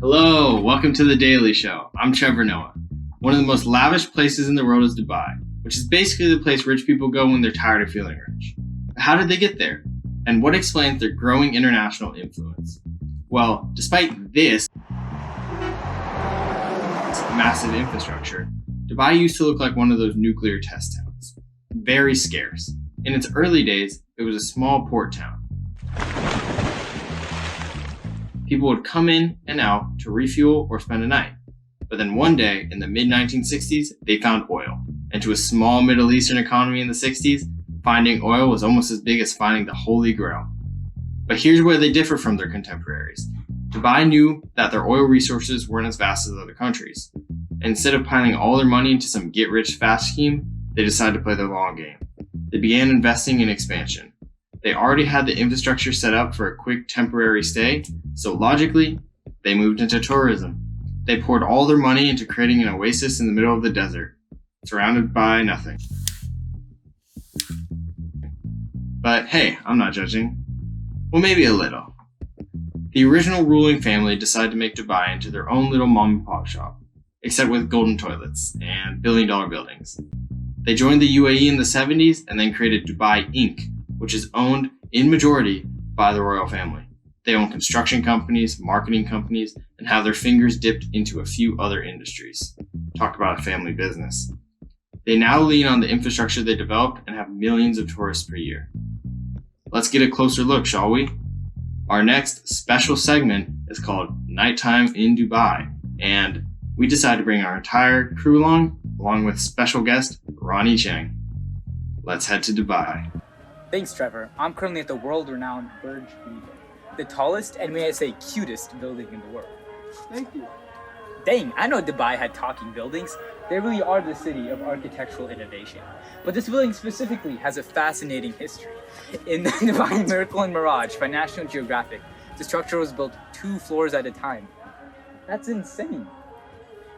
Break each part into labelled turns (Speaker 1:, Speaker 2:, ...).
Speaker 1: Hello, welcome to The Daily Show. I'm Trevor Noah. One of the most lavish places in the world is Dubai, which is basically the place rich people go when they're tired of feeling rich. But how did they get there? And what explains their growing international influence? Well, despite this massive infrastructure, Dubai used to look like one of those nuclear test towns. Very scarce. In its early days, it was a small port town. People would come in and out to refuel or spend a night. But then one day, in the mid-1960s, they found oil. And to a small Middle Eastern economy in the 60s, finding oil was almost as big as finding the Holy Grail. But here's where they differ from their contemporaries. Dubai knew that their oil resources weren't as vast as other countries. And instead of piling all their money into some get-rich-fast scheme, they decided to play the long game. They began investing in expansion. They already had the infrastructure set up for a quick temporary stay, so logically, they moved into tourism. They poured all their money into creating an oasis in the middle of the desert, surrounded by nothing. But hey, I'm not judging. Well, maybe a little. The original ruling family decided to make Dubai into their own little mom and pop shop, except with golden toilets and billion-dollar buildings. They joined the UAE in the 70s and then created Dubai Inc., which is owned in majority by the royal family. They own construction companies, marketing companies, and have their fingers dipped into a few other industries. Talk about a family business. They now lean on the infrastructure they developed and have millions of tourists per year. Let's get a closer look, shall we? Our next special segment is called Nighttime in Dubai, and we decided to bring our entire crew along with special guest Ronnie Cheng. Let's head to Dubai.
Speaker 2: Thanks, Trevor. I'm currently at the world-renowned Burj Khalifa, the tallest and may I say cutest building in the world.
Speaker 3: Thank you.
Speaker 2: Dang, I know Dubai had talking buildings. They really are the city of architectural innovation. But this building specifically has a fascinating history. In the Dubai Miracle and Mirage by National Geographic, the structure was built 2 floors at a time. That's insane.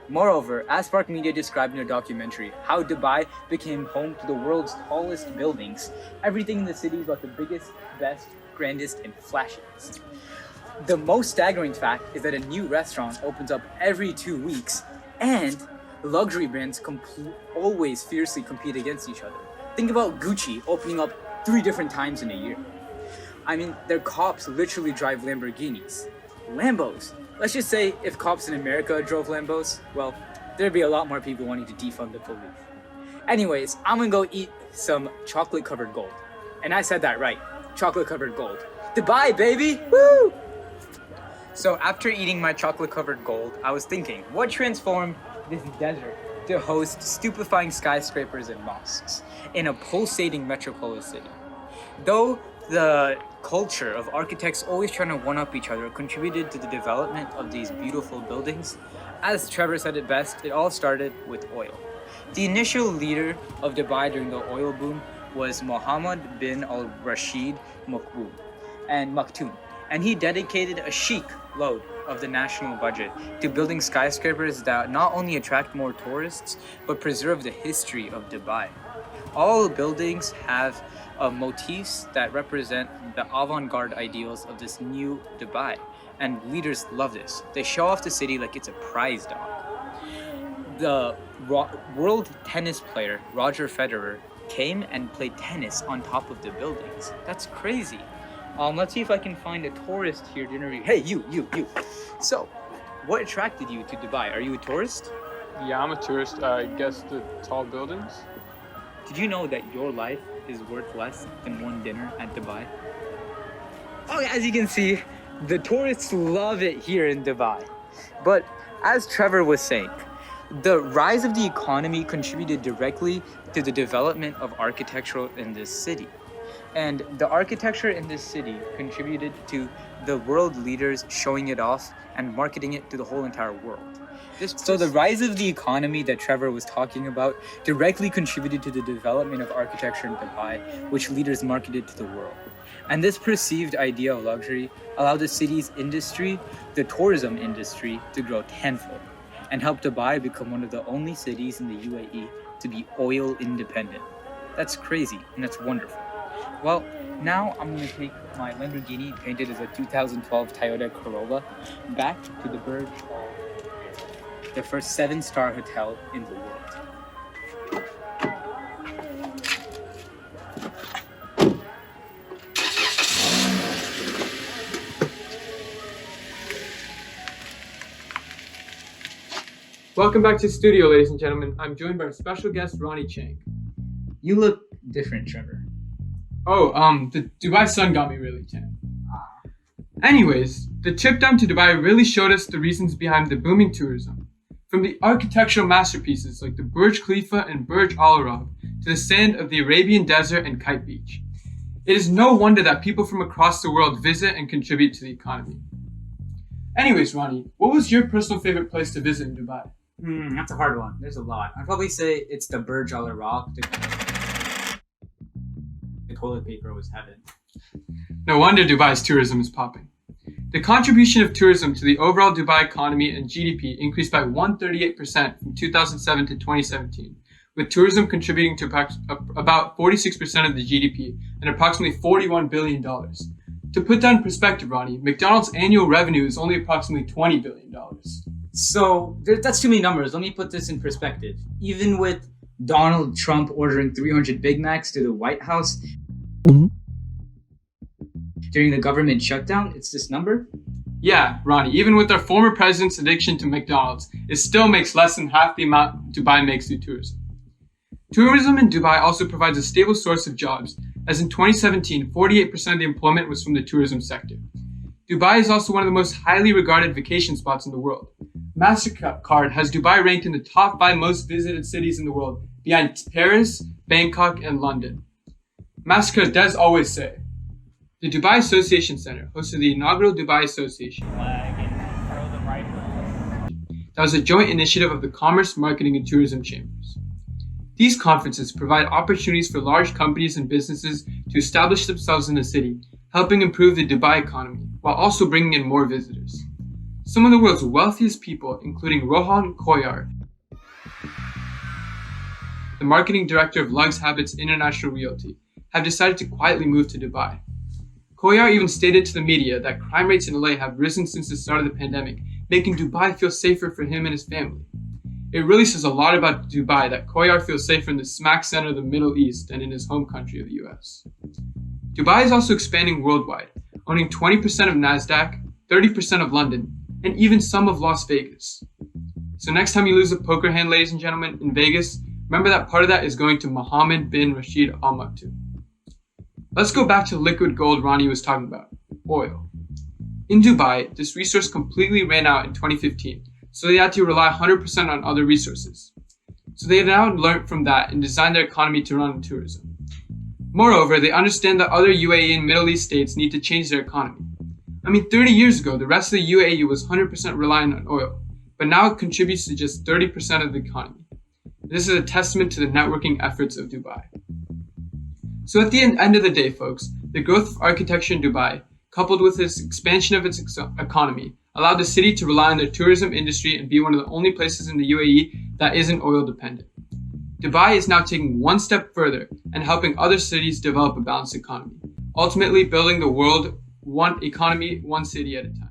Speaker 2: Moreover, as Spark Media described in their documentary, How Dubai Became Home to the World's Tallest Buildings, everything in the city is about the biggest, best, grandest, and flashiest. The most staggering fact is that a new restaurant opens up every 2 weeks, and luxury brands always fiercely compete against each other. Think about Gucci opening up 3 different times in a year. I mean, their cops literally drive Lamborghinis. Lambos. Let's just say if cops in America drove Lambos, well, there'd be a lot more people wanting to defund the police. Anyways, I'm gonna go eat some chocolate-covered gold. And I said that right, chocolate-covered gold. Dubai, baby! Woo! So after eating my chocolate-covered gold, I was thinking, what transformed this desert to host stupefying skyscrapers and mosques in a pulsating metropolis city? Though the culture of architects always trying to one-up each other contributed to the development of these beautiful buildings, as Trevor said it best, it all started with oil. The initial leader of Dubai during the oil boom was Mohammed bin al-Rashid Maktoum, and he dedicated a chic load of the national budget to building skyscrapers that not only attract more tourists, but preserve the history of Dubai. All buildings have motifs that represent the avant-garde ideals of this new Dubai, and leaders love this. They show off the city like it's a prize dog. The world tennis player Roger Federer came and played tennis on top of the buildings. That's crazy. Let's see if I can find a tourist here to interview. Hey, you. So, what attracted you to Dubai? Are you a tourist?
Speaker 3: Yeah, I'm a tourist. I guess the tall buildings.
Speaker 2: Did you know that your life is worth less than one dinner at Dubai? Oh, as you can see, the tourists love it here in Dubai. But as Trevor was saying, the rise of the economy contributed directly to the development of architecture in this city. And the architecture in this city contributed to the world leaders showing it off and marketing it to the whole entire world. So the rise of the economy that Trevor was talking about directly contributed to the development of architecture in Dubai, which leaders marketed to the world. And this perceived idea of luxury allowed the city's industry, the tourism industry, to grow tenfold and helped Dubai become one of the only cities in the UAE to be oil independent. That's crazy and that's wonderful. Well, now I'm gonna take my Lamborghini, painted as a 2012 Toyota Corolla, back to the Burj Al, the first 7-star hotel in the world.
Speaker 4: Welcome back to the studio, ladies and gentlemen. I'm joined by our special guest, Ronnie Chang.
Speaker 2: You look different, Trevor.
Speaker 4: Oh, the Dubai sun got me really tan. Anyways, the trip down to Dubai really showed us the reasons behind the booming tourism. From the architectural masterpieces like the Burj Khalifa and Burj Al Arab to the sand of the Arabian desert and Kite Beach. It is no wonder that people from across the world visit and contribute to the economy. Anyways, Ronnie, what was your personal favorite place to visit in Dubai?
Speaker 2: That's a hard one. There's a lot. I'd probably say it's the Burj Al Arab. The toilet paper was heaven.
Speaker 4: No wonder Dubai's tourism is popping. The contribution of tourism to the overall Dubai economy and GDP increased by 138% from 2007 to 2017, with tourism contributing to about 46% of the GDP and approximately $41 billion. To put that in perspective, Ronnie, McDonald's annual revenue is only approximately $20 billion.
Speaker 2: So that's too many numbers. Let me put this in perspective. Even with Donald Trump ordering 300 Big Macs to the White House during the government shutdown, it's this number?
Speaker 4: Yeah, Ronnie, even with our former president's addiction to McDonald's, it still makes less than half the amount Dubai makes through tourism. Tourism in Dubai also provides a stable source of jobs, as in 2017, 48% of the employment was from the tourism sector. Dubai is also one of the most highly regarded vacation spots in the world. MasterCard has Dubai ranked in the top 5 most visited cities in the world, behind Paris, Bangkok, and London. MasterCard does always say, the Dubai Association Center hosted the inaugural Dubai Association. That was a joint initiative of the Commerce, Marketing, and Tourism Chambers. These conferences provide opportunities for large companies and businesses to establish themselves in the city, helping improve the Dubai economy, while also bringing in more visitors. Some of the world's wealthiest people, including Rohan Koyar, the marketing director of Lugs Habits International Realty, have decided to quietly move to Dubai. Koyar even stated to the media that crime rates in LA have risen since the start of the pandemic, making Dubai feel safer for him and his family. It really says a lot about Dubai that Koyar feels safer in the smack center of the Middle East than in his home country of the US. Dubai is also expanding worldwide, owning 20% of NASDAQ, 30% of London, and even some of Las Vegas. So next time you lose a poker hand, ladies and gentlemen, in Vegas, remember that part of that is going to Mohammed bin Rashid Al Maktoum. Let's go back to the liquid gold Ronnie was talking about, oil. In Dubai, this resource completely ran out in 2015, so they had to rely 100% on other resources. So they have now learned from that and designed their economy to run on tourism. Moreover, they understand that other UAE and Middle East states need to change their economy. 30 years ago, the rest of the UAE was 100% reliant on oil, but now it contributes to just 30% of the economy. This is a testament to the networking efforts of Dubai. So at the end of the day, folks, the growth of architecture in Dubai, coupled with this expansion of its economy, allowed the city to rely on the tourism industry and be one of the only places in the UAE that isn't oil dependent. Dubai is now taking one step further and helping other cities develop a balanced economy, ultimately building the world one economy, one city at a time.